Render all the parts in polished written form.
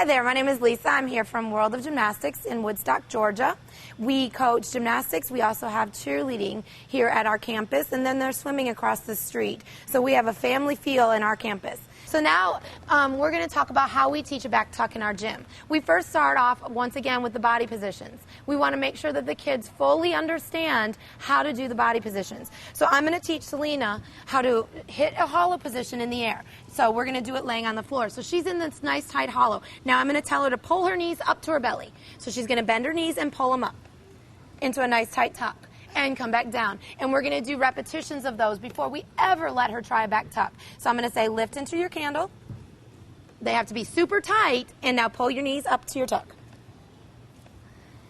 there, my name is Lisa. I'm here from World of Gymnastics in Woodstock, Georgia. We coach gymnastics. We also have cheerleading here at our campus, and then there's swimming across the street. So we have a family feel in our campus. So now we're going to talk about how we teach a back tuck in our gym. We first start off, once again, with the body positions. We want to make sure that the kids fully understand how to do the body positions. So I'm going to teach Selena how to hit a hollow position in the air. So we're going to do it laying on the floor. So she's in this nice tight hollow. Now I'm going to tell her to pull her knees up to her belly. So she's going to bend her knees and pull them up into a nice tight tuck and come back down. And we're going to do repetitions of those before we ever let her try a back tuck. So I'm going to say lift into your candle. They have to be super tight, and now pull your knees up to your tuck.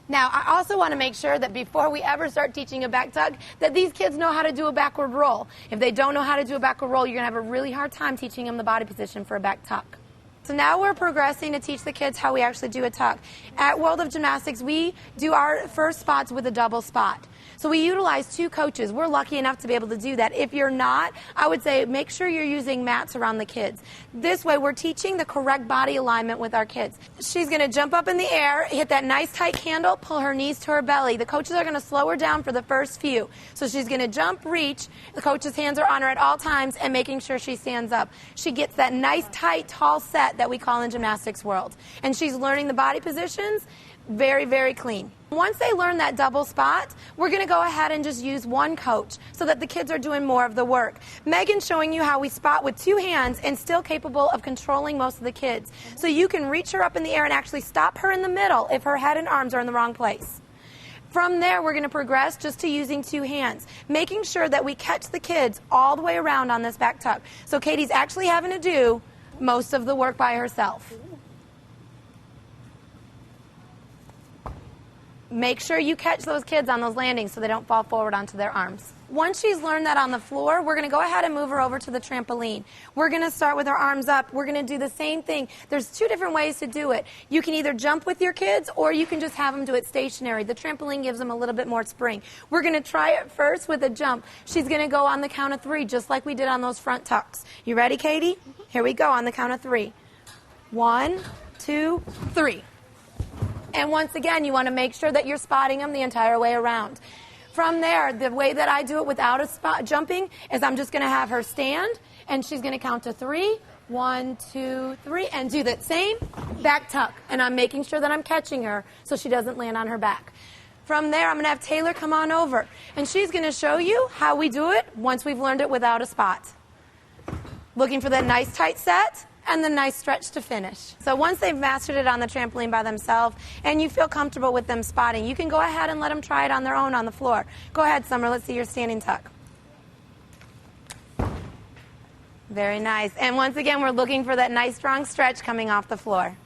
Now, I also want to make sure that before we ever start teaching a back tuck, that these kids know how to do a backward roll. If they don't know how to do a backward roll, you're going to have a really hard time teaching them the body position for a back tuck. So now we're progressing to teach the kids how we actually do a tuck. At World of Gymnastics, we do our first spots with a double spot. So we utilize two coaches. We're lucky enough to be able to do that. If you're not, I would say make sure you're using mats around the kids. This way, we're teaching the correct body alignment with our kids. She's going to jump up in the air, hit that nice tight candle, pull her knees to her belly. The coaches are going to slow her down for the first few. So she's going to jump, reach. The coach's hands are on her at all times and making sure she stands up. She gets that nice, tight, tall set that we call in gymnastics world. And she's learning the body positions very, very clean. Once they learn that double spot, we're going to go ahead and just use one coach so that the kids are doing more of the work. Megan's showing you how we spot with two hands and still capable of controlling most of the kids. So you can reach her up in the air and actually stop her in the middle if her head and arms are in the wrong place. From there, we're going to progress just to using two hands, making sure that we catch the kids all the way around on this back tuck. So Katie's actually having to do most of the work by herself. Make sure you catch those kids on those landings so they don't fall forward onto their arms. Once she's learned that on the floor, we're going to go ahead and move her over to the trampoline. We're going to start with her arms up. We're going to do the same thing. There's two different ways to do it. You can either jump with your kids or you can just have them do it stationary. The trampoline gives them a little bit more spring. We're going to try it first with a jump. She's going to go on the count of three, just like we did on those front tucks. You ready, Katie? Here we go on the count of three. 1, 2, 3. And once again, you want to make sure that you're spotting them the entire way around. From there, the way that I do it without a spot jumping is I'm just going to have her stand, and she's going to count to 3. 1, 2, 3, and do that same back tuck. And I'm making sure that I'm catching her so she doesn't land on her back. From there, I'm going to have Taylor come on over, and she's going to show you how we do it once we've learned it without a spot. Looking for that nice tight set and the nice stretch to finish. So once they've mastered it on the trampoline by themselves and you feel comfortable with them spotting, you can go ahead and let them try it on their own on the floor. Go ahead, Summer. Let's see your standing tuck. Very nice. And once again, we're looking for that nice strong stretch coming off the floor.